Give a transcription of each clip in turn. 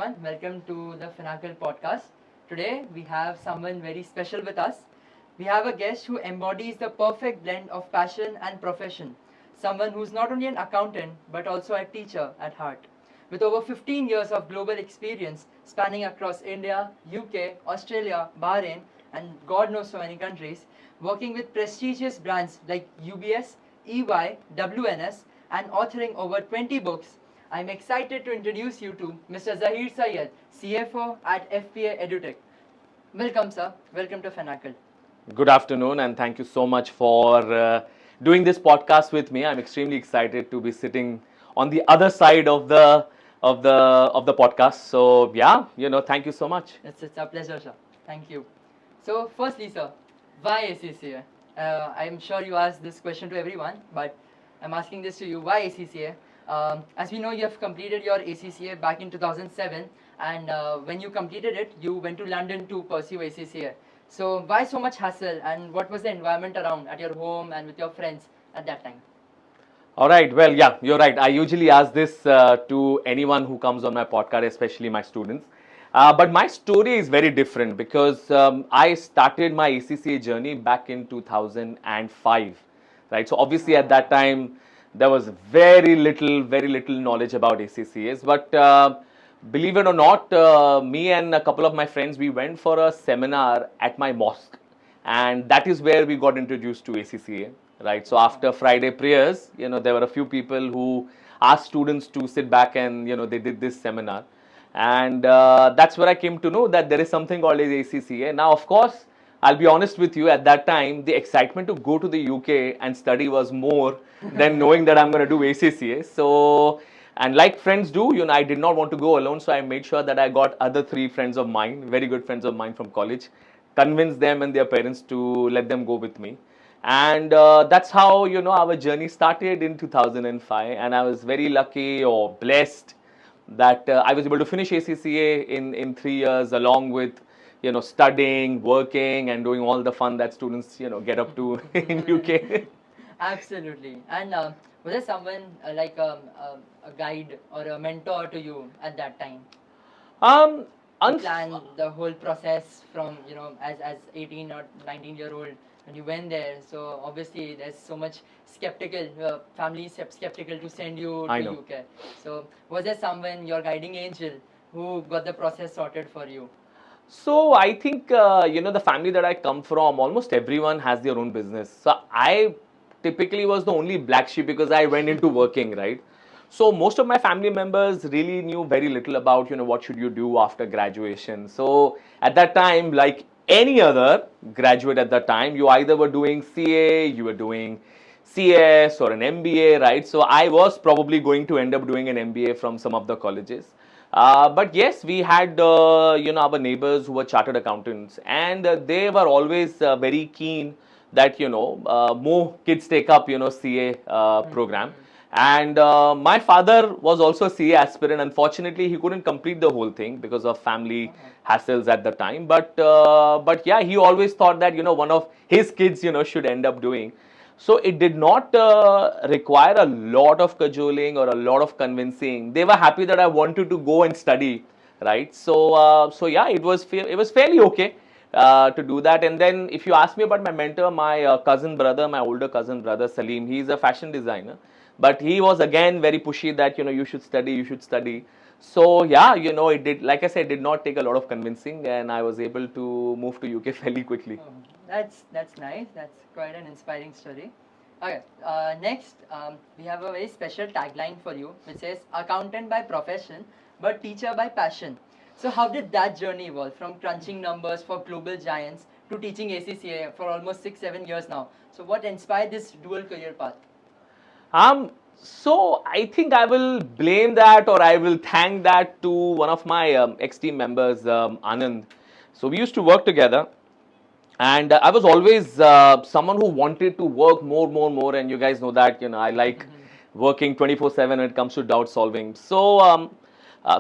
everyone. Welcome to the FINNACLE podcast. Today we have someone very special with us. We have a guest who embodies the perfect blend of passion and profession. Someone who's not only an accountant but also a teacher at heart. With over 15 years of global experience spanning across India, UK, Australia, Bahrain, and God knows so many countries, working with prestigious brands like UBS, EY, WNS, and authoring over 20 books, I'm excited to introduce you to Mr. Zaheer Sayed, CFO at FPA EduTech. Welcome, sir. Welcome to FINNACLE. Good afternoon, and thank you so much for doing this podcast with me. I'm extremely excited to be sitting on the other side of the podcast. So yeah, thank you so much. It's a pleasure, sir. Thank you. So, firstly, sir, why ACCA? I'm sure you asked this question to everyone, but I'm asking this to you. Why ACCA? As we know, you have completed your ACCA back in 2007, and when you completed it, you went to London to pursue ACCA. So why so much hassle, and what was the environment around at your home and with your friends at that time? All right. Well, yeah, you're right. I usually ask this to anyone who comes on my podcast, especially my students. But my story is very different because I started my ACCA journey back in 2005, right? So obviously at that time, there was very little knowledge about ACCAs. But believe it or not, me and a couple of my friends, we went for a seminar at my mosque. And that is where we got introduced to ACCA, right? So after Friday prayers, there were a few people who asked students to sit back and, they did this seminar. And that's where I came to know that there is something called as ACCA. Now, of course, I'll be honest with you, at that time, the excitement to go to the UK and study was more than knowing that I'm going to do ACCA. So, and like friends do, I did not want to go alone. So I made sure that I got other 3 friends of mine, very good friends of mine from college, convinced them and their parents to let them go with me. And that's how, our journey started in 2005. And I was very lucky or blessed that I was able to finish ACCA in 3 years, along with studying, working, and doing all the fun that students get up to in UK. Absolutely. And was there someone like a guide or a mentor to you at that time? To plan the whole process from as 18 or 19-year-old when you went there. So obviously there's so much skeptical, family skeptical to send you to UK. So was there someone, your guiding angel, who got the process sorted for you? So I think, the family that I come from, almost everyone has their own business. So I typically was the only black sheep because I went into working, right? So most of my family members really knew very little about, what should you do after graduation. So at that time, like any other graduate at that time, you either were doing CA, you were doing CS or an MBA, right? So I was probably going to end up doing an MBA from some of the colleges. But yes, we had, our neighbors who were chartered accountants, and they were always very keen that, more kids take up, CA program. And my father was also a CA aspirant. Unfortunately, he couldn't complete the whole thing because of family hassles at the time. But yeah, he always thought that, one of his kids, should end up doing. So it did not require a lot of cajoling or a lot of convincing. They were happy that I wanted to go and study, right? So yeah, it was fairly okay to do that. And then if you ask me about my mentor, my my older cousin brother Salim, he's a fashion designer, but he was again very pushy that you should study. So yeah, it did, like I said, it did not take a lot of convincing, and I was able to move to UK fairly quickly. Oh, that's nice. That's quite an inspiring story. Okay, next we have a very special tagline for you, which says "Accountant by profession, but teacher by passion." So how did that journey evolve from crunching numbers for global giants to teaching ACCA for almost 6-7 years now? So what inspired this dual career path? So I think I will blame that, or I will thank that to one of my ex-team members, Anand. So we used to work together, and I was always someone who wanted to work more, and you guys know that, I like working 24/7 when it comes to doubt solving. So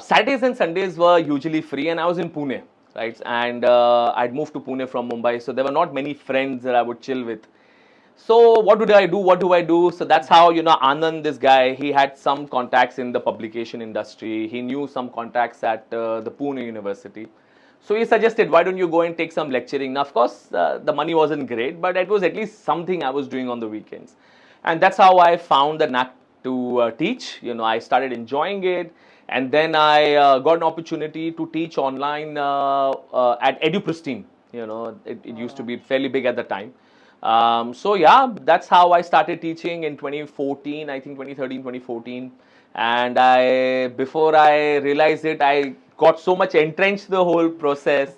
Saturdays and Sundays were usually free, and I was in Pune, right? And I'd moved to Pune from Mumbai, so there were not many friends that I would chill with. So what do I do? What do I do? So that's how, Anand, this guy, he had some contacts in the publication industry. He knew some contacts at the Pune University. So he suggested, why don't you go and take some lecturing? Now, of course, the money wasn't great, but it was at least something I was doing on the weekends. And that's how I found the knack to teach. I started enjoying it. And then I got an opportunity to teach online at EduPristine. It used to be fairly big at the time. So yeah, that's how I started teaching in 2014, I think 2013, 2014. And before I realized it, I got so much entrenched the whole process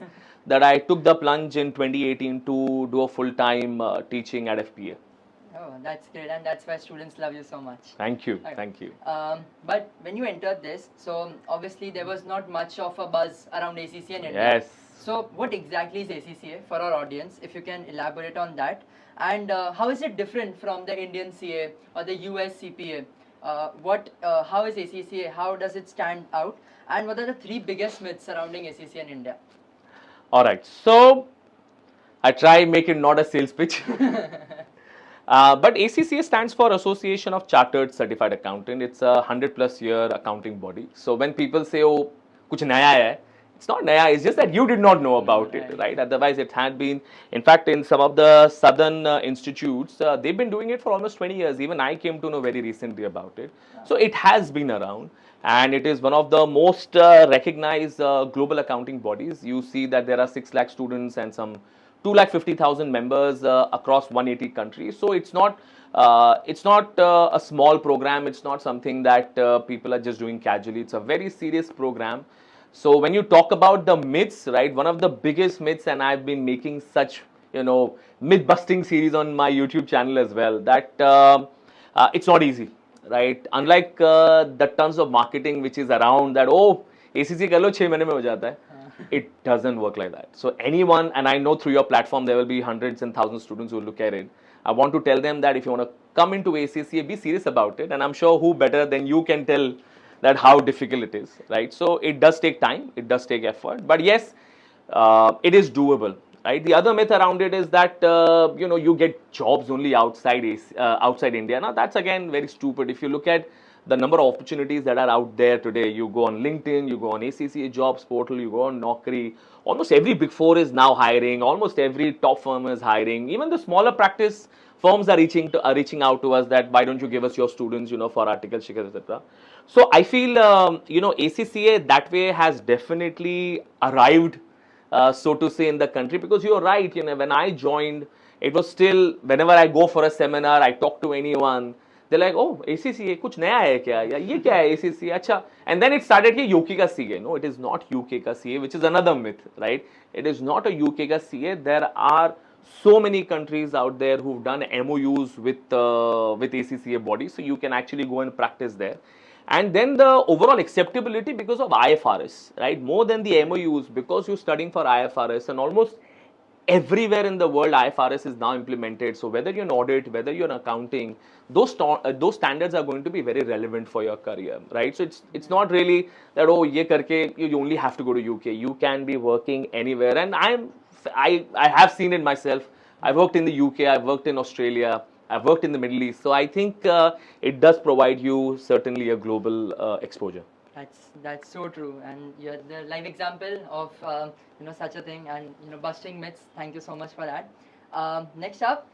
that I took the plunge in 2018 to do a full-time teaching at FPA. Oh, that's great, and that's why students love you so much. Thank you, Okay. thank you. But when you entered this, so obviously there was not much of a buzz around ACCA in India. Yes. So what exactly is ACCA for our audience, if you can elaborate on that? And how is it different from the Indian CA or the US CPA? How is ACCA, how does it stand out? And what are the 3 biggest myths surrounding ACCA in India? All right, so I try make it not a sales pitch. But ACCA stands for Association of Chartered Certified Accountant. It's a 100+ year accounting body. So when people say, oh, kuch naya hai, it's not naya, it's just that you did not know about it, right? Otherwise, it had been, in fact, in some of the southern institutes, they've been doing it for almost 20 years. Even I came to know very recently about it. So it has been around. And it is one of the most recognized global accounting bodies. You see that there are 6 lakh students and some 250,000 members across 180 countries. So it's not a small program. It's not something that people are just doing casually. It's a very serious program. So when you talk about the myths, right, one of the biggest myths, and I've been making such, myth-busting series on my YouTube channel as well, that it's not easy, right? Unlike the tons of marketing which is around that, oh, ACC kar lo 6 mahine mein ho jata hai. It doesn't work like that. So anyone, and I know through your platform there will be hundreds and thousands of students who will look at it. I want to tell them that if you want to come into ACCA, be serious about it. And I'm sure who better than you can tell that how difficult it is, right? So it does take time, it does take effort, but yes, it is doable, right? The other myth around it is that you get jobs only outside India. Now that's again very stupid. If you look at the number of opportunities that are out there today, you go on LinkedIn, you go on ACCA jobs portal, you go on Naukri, almost every big 4 is now hiring, almost every top firm is hiring. Even the smaller practice firms are reaching out to us that why don't you give us your students, for articles, etc. So I feel, ACCA that way has definitely arrived, so to say, in the country, because you're right, when I joined, it was still, whenever I go for a seminar, I talk to anyone, they're like, oh, ACCA, kuch naya hai kya? Ya, ye kya hai ACCA? Acha. And then it started here, UK ka CA. No, it is not UK ka CA, which is another myth, right? It is not a UK ka CA. There are so many countries out there who've done MOUs with ACCA bodies, so you can actually go and practice there. And then the overall acceptability because of IFRS, right? More than the MOUs, because you're studying for IFRS, and almost everywhere in the world IFRS is now implemented. So whether you're an audit, whether you're in accounting, those standards are going to be very relevant for your career, right? So it's not really that, oh, ye karke you only have to go to UK. You can be working anywhere, and I have seen it myself. I've worked in the UK, I've worked in Australia, I've worked in the Middle East. So I think it does provide you certainly a global exposure. That's so true, and you're the live example of such a thing, and busting myths. Thank you so much for that. Next up,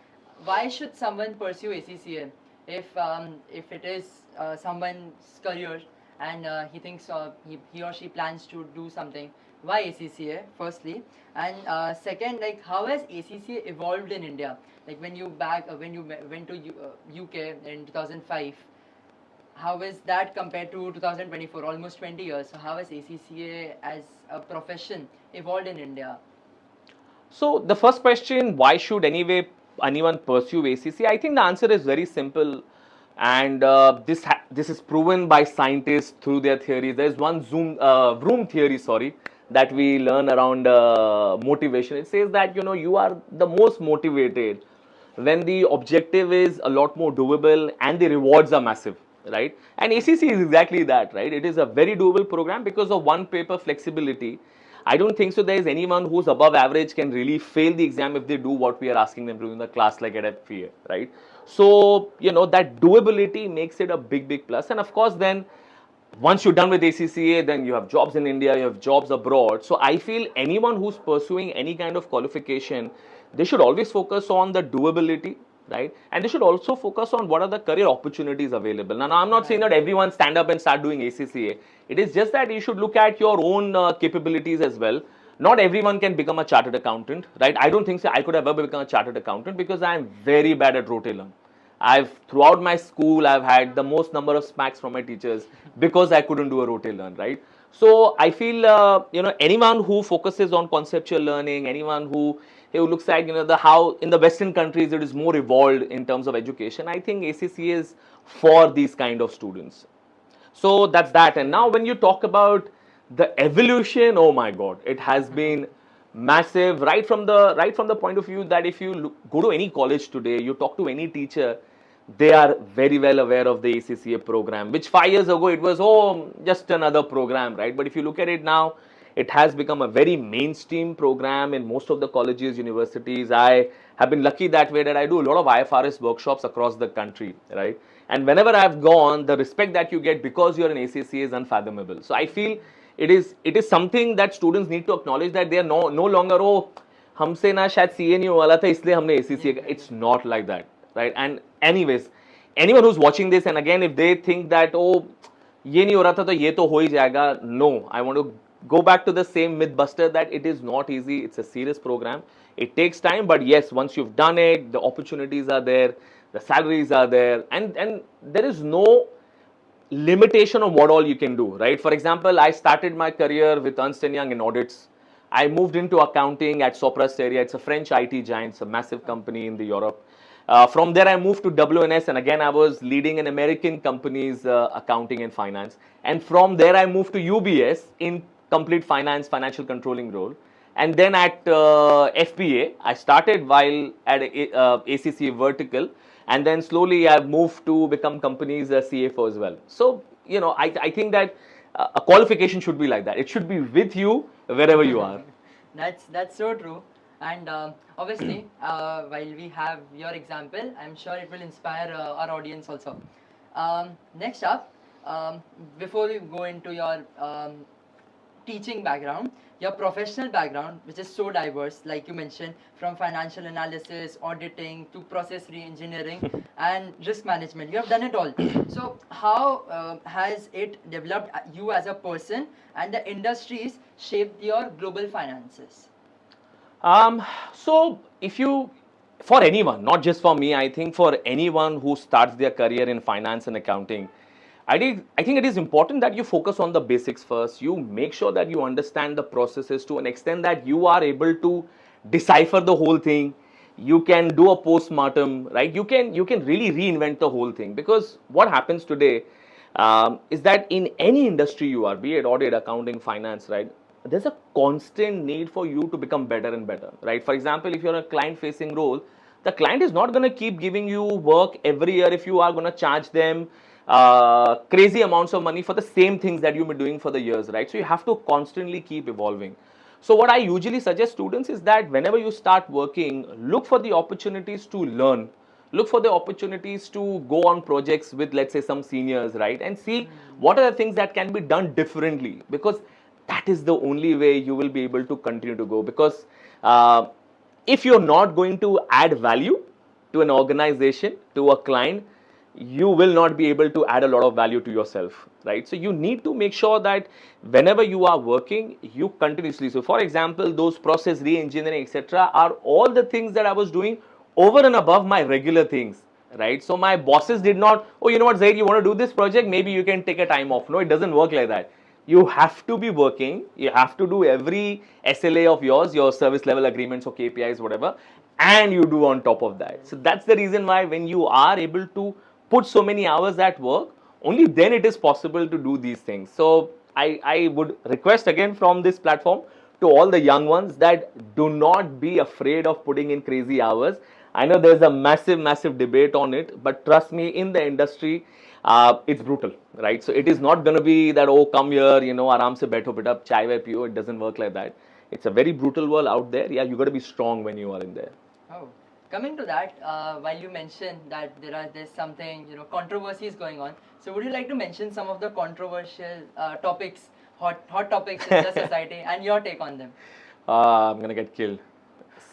why should someone pursue ACCA if it is someone's career and he thinks he or she plans to do something? Why ACCA? Firstly, and second, like how has ACCA evolved in India? Like when you went to UK in 2005. How is that compared to 2024, almost 20 years? So how has ACCA as a profession evolved in India? So the first question, why should anyone pursue ACCA? I think the answer is very simple, and this is proven by scientists through their theories. There is one room theory, that we learn around motivation. It says that you are the most motivated when the objective is a lot more doable and the rewards are massive, right? And ACCA is exactly that, right? It is a very doable program because of one paper flexibility. I don't think so there is anyone who's above average can really fail the exam if they do what we are asking them to do in the class like at FPA, right? So, that doability makes it a big plus. And of course, then once you're done with ACCA, then you have jobs in India, you have jobs abroad. So I feel anyone who's pursuing any kind of qualification, they should always focus on the doability, right? And they should also focus on what are the career opportunities available. Now I'm not saying that everyone stand up and start doing ACCA. It is just that you should look at your own capabilities as well. Not everyone can become a chartered accountant, right? I don't think so I could have ever become a chartered accountant because I'm very bad at rote. Throughout my school, I've had the most number of smacks from my teachers because I couldn't do a rote learn, right? So I feel, anyone who focuses on conceptual learning, anyone who looks at, how in the Western countries it is more evolved in terms of education, I think ACCA is for these kind of students. So that's that. And now when you talk about the evolution, oh my God, it has been massive right from the point of view that if you go to any college today, you talk to any teacher, they are very well aware of the ACCA program, which 5 years ago it was, just another program, right? But if you look at it now, it has become a very mainstream program in most of the colleges, universities. I have been lucky that way that I do a lot of IFRS workshops across the country, right? And whenever I've gone, the respect that you get because you're an ACCA is unfathomable. So I feel it is something that students need to acknowledge that they are no longer, हमसे ना शायद CA नहीं हुआ था इसलिए हमने ACCA. It's not like that, right? And anyways, anyone who's watching this, and again, if they think that, ये नहीं हो रहा था तो ये तो हो ही जाएगा, no, I want to go back to the same myth buster that it is not easy. It's a serious program. It takes time, but yes, once you've done it, the opportunities are there, the salaries are there, and there is no limitation of what all you can do, right? For example, I started my career with Ernst & Young in audits. I moved into accounting at Sopra Steria. It's a French IT giant. It's a massive company in the Europe. From there, I moved to WNS, and again, I was leading an American company's accounting and finance. And from there, I moved to UBS in complete finance, financial controlling role. And then at FPA, I started while at ACCA vertical, and then slowly I've moved to become company's CFO as well. So, I think that a qualification should be like that. It should be with you wherever you are. That's so true. And obviously, while we have your example, I'm sure it will inspire our audience also. Next up, before we go into your teaching background, your professional background, which is so diverse, like you mentioned, from financial analysis, auditing to process re-engineering and risk management. You have done it all. So how has it developed you as a person, and the industries shaped your global finances? So for anyone, not just for me, I think for anyone who starts their career in finance and accounting, I think it is important that you focus on the basics first. You make sure that you understand the processes to an extent that you are able to decipher the whole thing. You can do a post-mortem, right? You can really reinvent the whole thing, because what happens today is that in any industry you are, be it audit, accounting, finance, right? There's a constant need for you to become better and better, right? For example, if you're a client-facing role, the client is not going to keep giving you work every year if you are going to charge them crazy amounts of money for the same things that you've been doing for the years, right? So you have to constantly keep evolving. So what I usually suggest students is that whenever you start working, look for the opportunities to learn. Look for the opportunities to go on projects with, let's say, some seniors, right? And see what are the things that can be done differently, because that is the only way you will be able to continue to go. Because if you're not going to add value to an organization, to a client, you will not be able to add a lot of value to yourself, right? So you need to make sure that whenever you are working, you continuously. So for example, those process re-engineering, etc., are all the things that I was doing over and above my regular things, right? So my bosses did not, oh, you know what, Zaid, you want to do this project, maybe you can take a time off. No, it doesn't work like that. You have to be working. You have to do every SLA of yours, your service level agreements or KPIs, whatever, and you do on top of that. So that's the reason why when you are able to put so many hours at work, only then it is possible to do these things. So I would request again from this platform to all the young ones that do not be afraid of putting in crazy hours. I know there's a massive debate on it, but trust me, in the industry, it's brutal, right? So it is not going to be that, oh, come here, aram se baitho beta, chai vai piyo. It doesn't work like that. It's a very brutal world out there. Yeah, you got to be strong when you are in there. Oh, coming to that, while you mentioned that there's something, controversies going on. So would you like to mention some of the controversial topics, hot topics in the society, and your take on them? I'm gonna get killed.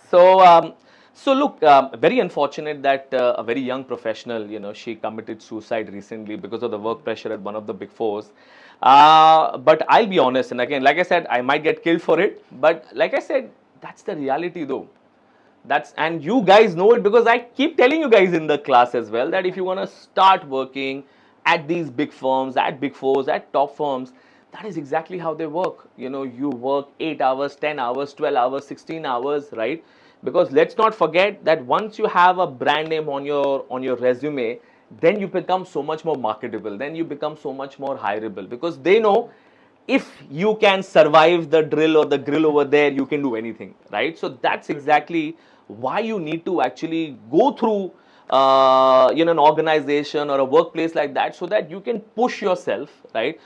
So, so look, very unfortunate that a very young professional, she committed suicide recently because of the work pressure at one of the big fours. But I'll be honest, and again, like I said, I might get killed for it. But like I said, that's the reality, though. And you guys know it because I keep telling you guys in the class as well that if you want to start working at these big firms, at big fours, at top firms, that is exactly how they work. You work 8 hours, 10 hours, 12 hours, 16 hours, right? Because let's not forget that once you have a brand name on your resume, then you become so much more marketable, then you become so much more hireable, because they know if you can survive the drill or the grill over there, you can do anything, right? So that's exactly why you need to actually go through an organization or a workplace like that, so that you can push yourself, right?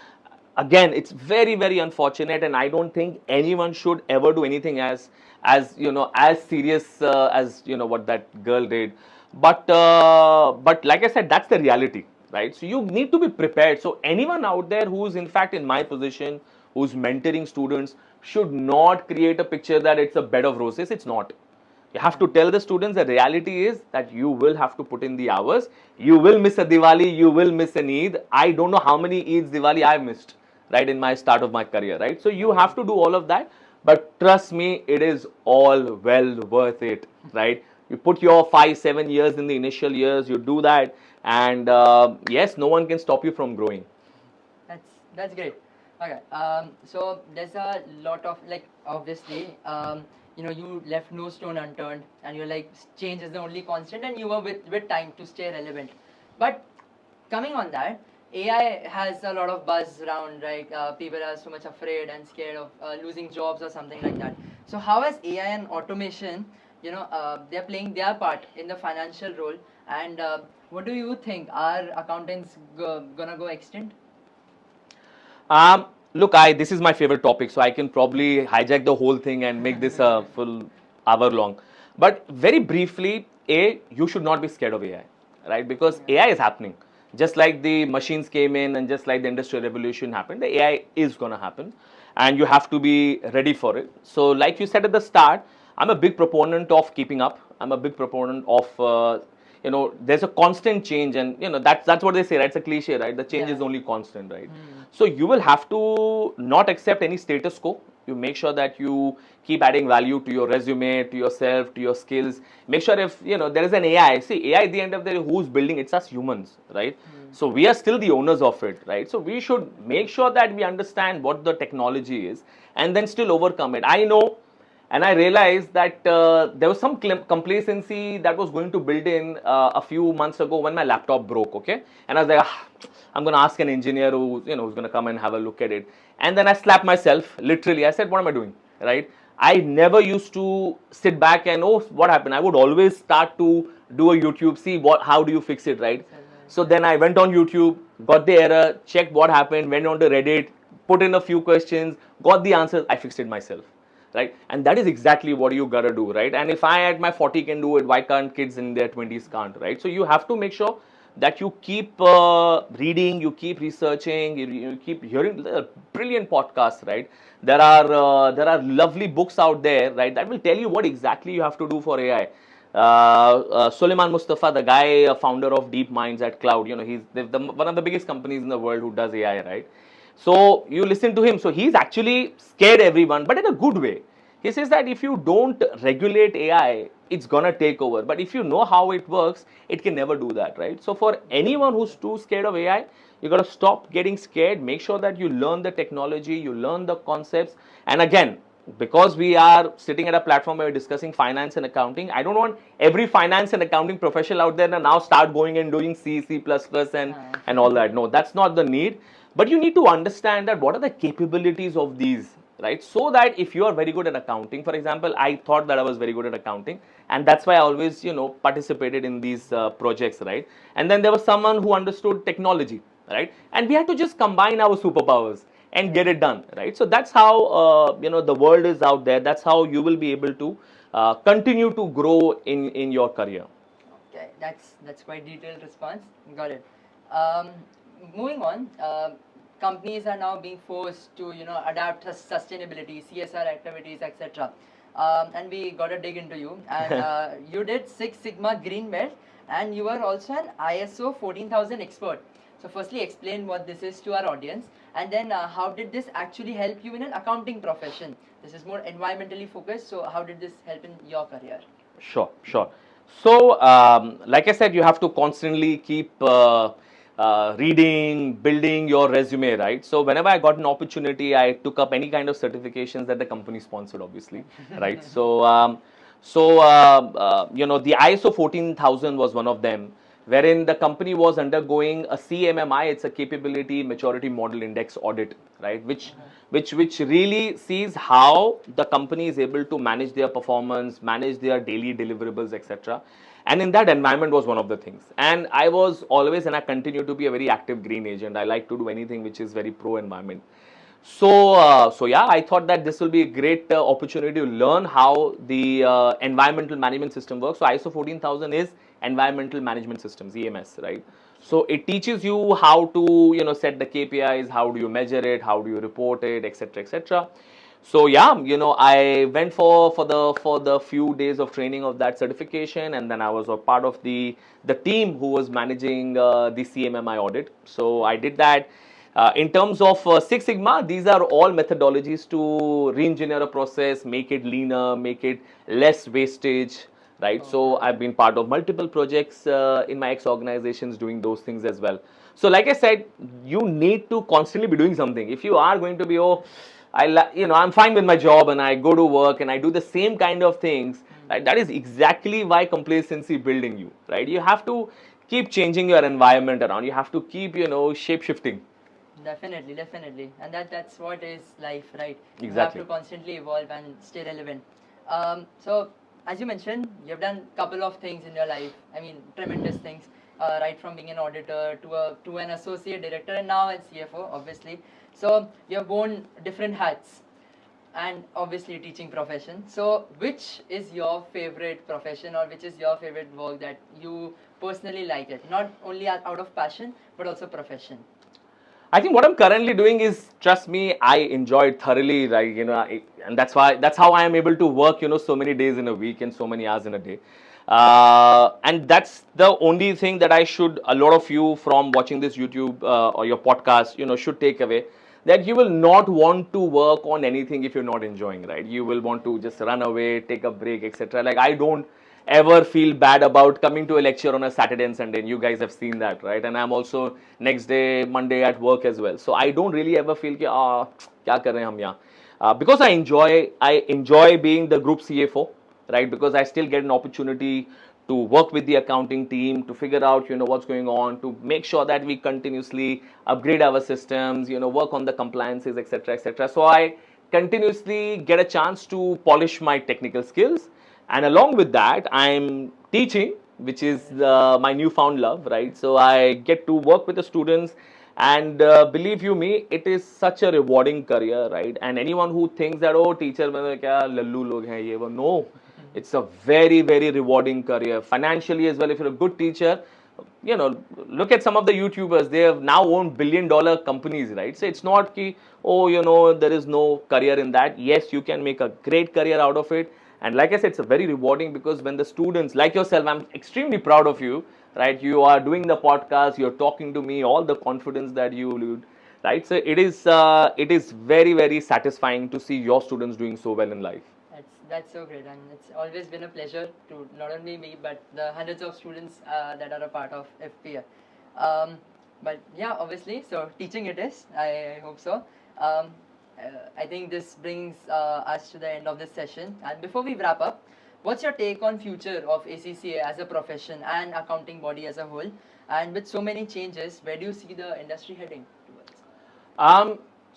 Again, it's very unfortunate, and I don't think anyone should ever do anything as serious as what that girl did. But like I said, that's the reality, right? So you need to be prepared. So anyone out there who's in fact in my position, who's mentoring students, should not create a picture that it's a bed of roses. It's not. You have to tell the students the reality is that you will have to put in the hours. You will miss a Diwali, you will miss an Eid. I don't know how many Eids Diwali I've missed, right, in my start of my career, right? So you have to do all of that. But trust me, it is all well worth it, right? You put your 5-7 years in the initial years, you do that, and yes, no one can stop you from growing. That's great. Okay. So there's a lot of, like, obviously, you left no stone unturned, and you're like, change is the only constant, and you were with time to stay relevant. But coming on that, AI has a lot of buzz around, right? People are so much afraid and scared of losing jobs or something like that. So how has AI and automation, they're playing their part in the financial role, and what do you think? Are accountants gonna go extinct? Look, this is my favorite topic, so I can probably hijack the whole thing and make this a full hour long. But very briefly, you should not be scared of AI, right? Because AI is happening. Just like the machines came in and just like the industrial revolution happened, the AI is going to happen, and you have to be ready for it. So like you said at the start, I'm a big proponent of keeping up. I'm a big proponent of there's a constant change, and that's what they say, right? It's a cliche, right? The change is only constant, right? So you will have to not accept any status quo. You make sure that you keep adding value to your resume, to yourself, to your skills. Make sure if there is an AI. See, AI at the end of the day, who's building? It's us humans, right? So we are still the owners of it, right? So we should make sure that we understand what the technology is, and then still overcome it. I know. And I realized that there was some complacency that was going to build in a few months ago when my laptop broke, okay? And I was like, I'm going to ask an engineer who's going to come and have a look at it. And then I slapped myself, literally. I said, what am I doing, right? I never used to sit back and, oh, what happened? I would always start to do a YouTube, see how do you fix it, right? So then I went on YouTube, got the error, checked what happened, went on to Reddit, put in a few questions, got the answers, I fixed it myself. Right? And that is exactly what you gotta do, right? And if I at my 40 can do it, why can't kids in their 20s can't, right? So you have to make sure that you keep reading, you keep researching, you keep hearing brilliant podcasts, right? There are lovely books out there, right, that will tell you what exactly you have to do for AI. Suleiman Mustafa, the guy, founder of DeepMinds at Cloud, he's one of the biggest companies in the world who does AI, right? So you listen to him. So he's actually scared everyone, but in a good way. He says that if you don't regulate AI, it's gonna take over. But if you know how it works, it can never do that, right? So for anyone who's too scared of AI, you gotta stop getting scared. Make sure that you learn the technology, you learn the concepts. And again, because we are sitting at a platform where we're discussing finance and accounting, I don't want every finance and accounting professional out there to now start going and doing C, C++ and all that. No, that's not the need. But you need to understand that what are the capabilities of these right? So that if you are very good at accounting, for example, I thought that I was very good at accounting, and that's why I always, participated in these projects, right? And then there was someone who understood technology, right? And we had to just combine our superpowers and get it done, right? So that's how, the world is out there. That's how you will be able to continue to grow in your career. Okay, that's quite detailed response. Got it. Um, Moving on, companies are now being forced to adapt to sustainability, CSR activities, etc. And we got to dig into you. And you did Six Sigma Green Belt, and you are also an ISO 14000 expert. So firstly, explain what this is to our audience, and then how did this actually help you in an accounting profession? This is more environmentally focused. So how did this help in your career? Sure, sure. So, like I said, you have to constantly keep reading, building your resume, right? So, whenever I got an opportunity, I took up any kind of certifications that the company sponsored, obviously, right? The ISO 14000 was one of them, wherein the company was undergoing a CMMI, it's a Capability Maturity Model Index audit, right? Which really sees how the company is able to manage their performance, manage their daily deliverables, etc. And in that environment was one of the things. And I was always, and I continue to be a very active green agent. I like to do anything which is very pro environment. So yeah, I thought that this will be a great opportunity to learn how the environmental management system works. So ISO 14000 is environmental management systems, EMS, right? So it teaches you how to set the KPIs, how do you measure it, how do you report it, etc., etc. So yeah, I went for the few days of training of that certification, and then I was a part of the team who was managing the CMMI audit. So I did that. In terms of Six Sigma, these are all methodologies to re-engineer a process, make it leaner, make it less wastage, right? So I've been part of multiple projects in my ex-organizations doing those things as well. So like I said, you need to constantly be doing something. If you are going to be, I'm fine with my job and I go to work and I do the same kind of things, right? That is exactly why complacency building you, right? You have to keep changing your environment around. You have to keep, shape shifting. Definitely, definitely, and that's what is life, right? You have Exactly. to constantly evolve and stay relevant. So, as you mentioned, you've done a couple of things in your life. I mean, tremendous things. Right from being an auditor to an associate director, and now as CFO, obviously. So you have worn different hats, and obviously teaching profession. So, which is your favorite profession, or which is your favorite work that you personally like it? Not only out of passion, but also profession. I think what I'm currently doing is, trust me, I enjoy it thoroughly, right? And that's how I am able to work, so many days in a week and so many hours in a day. And that's the only thing that a lot of you from watching this YouTube or your podcast, should take away, that you will not want to work on anything if you're not enjoying, right? You will want to just run away, take a break, etc. Like, I don't ever feel bad about coming to a lecture on a Saturday and Sunday, and you guys have seen that, right? And I'm also next day, Monday at work as well. So I don't really ever feel कि kya kar rahe hain hum yahan. Because I enjoy being the group CFO, right? Because I still get an opportunity to work with the accounting team to figure out what's going on, to make sure that we continuously upgrade our systems, work on the compliances, etc., etc. So I continuously get a chance to polish my technical skills, and along with that, I'm teaching, which is my newfound love, right? So I get to work with the students, and believe you me, it is such a rewarding career, right? And anyone who thinks that, oh, teacher mein kya lallu log hain ye wo, no, it's a very, very rewarding career financially as well. If you're a good teacher, look at some of the YouTubers, they have now owned $1 billion companies, right? So it's not ki, oh, there is no career in that. Yes, you can make a great career out of it. And like I said, it's a very rewarding, because when the students like yourself, I'm extremely proud of you, right? You are doing the podcast, you're talking to me, all the confidence that you lead, right? So it is very, very satisfying to see your students doing so well in life. That's so great, and it's always been a pleasure to not only me but the hundreds of students that are a part of FPA. But yeah, obviously, so teaching it is. I hope so. Um, I think this brings us to the end of this session. And before we wrap up, what's your take on future of ACCA as a profession and accounting body as a whole? And with so many changes, where do you see the industry heading towards?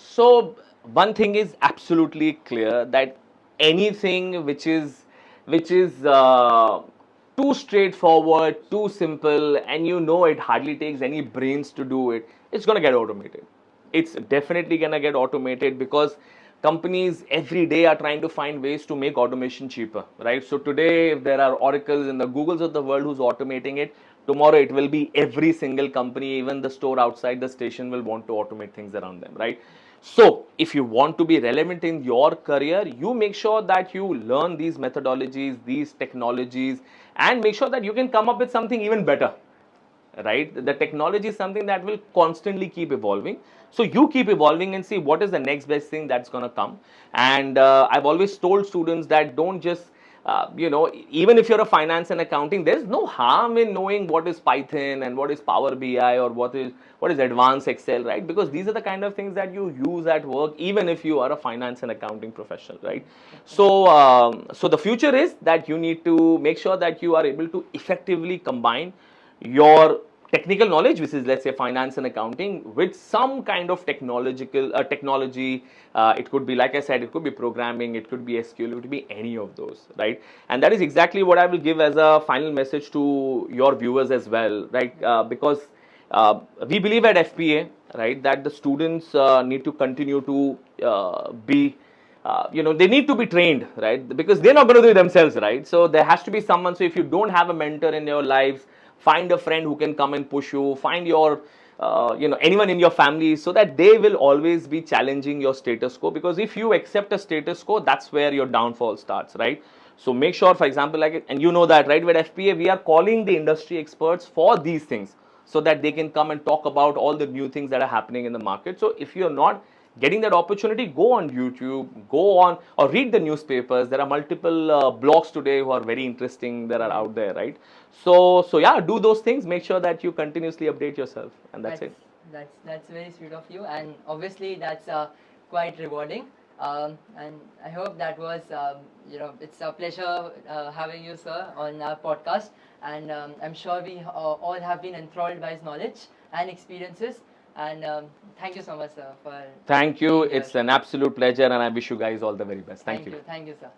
So one thing is absolutely clear, that anything which is too straightforward, too simple, and you know it hardly takes any brains to do it, it's gonna get automated. It's definitely gonna get automated, because companies every day are trying to find ways to make automation cheaper, right? So today, if there are Oracles and the Googles of the world who's automating it, tomorrow it will be every single company, even the store outside the station will want to automate things around them, right? So if you want to be relevant in your career, you make sure that you learn these methodologies, these technologies, and make sure that you can come up with something even better, right? The technology is something that will constantly keep evolving. So you keep evolving and see what is the next best thing that's going to come. And I've always told students that don't just even if you're a finance and accounting, there's no harm in knowing what is Python and what is Power BI, or what is advanced Excel, right? Because these are the kind of things that you use at work, even if you are a finance and accounting professional, right? So the future is that you need to make sure that you are able to effectively combine your technical knowledge, which is, let's say, finance and accounting, with some kind of technology. It could be, like I said, it could be programming, it could be SQL, it could be any of those, right? And that is exactly what I will give as a final message to your viewers as well, right? Because we believe at FPA, right, that the students need to continue to be they need to be trained, right? Because they're not going to do it themselves, right? So there has to be someone. So if you don't have a mentor in your lives, find a friend who can come and push you. Find your anyone in your family, so that they will always be challenging your status quo. Because if you accept a status quo, that's where your downfall starts, right? So make sure, for example, like, and you know that, right, with FPA we are calling the industry experts for these things, so that they can come and talk about all the new things that are happening in the market. So if you're not getting that opportunity, go on YouTube, go on, or read the newspapers. There are multiple blogs today who are very interesting that are out there, right? So yeah, do those things. Make sure that you continuously update yourself, and that's it. That's very sweet of you, and obviously that's quite rewarding. And I hope that was it's a pleasure having you, sir, on our podcast. And I'm sure we all have been enthralled by his knowledge and experiences. And thank you so much, sir, for Thank you. being here. It's an absolute pleasure, and I wish you guys all the very best. Thank you. Thank you, sir.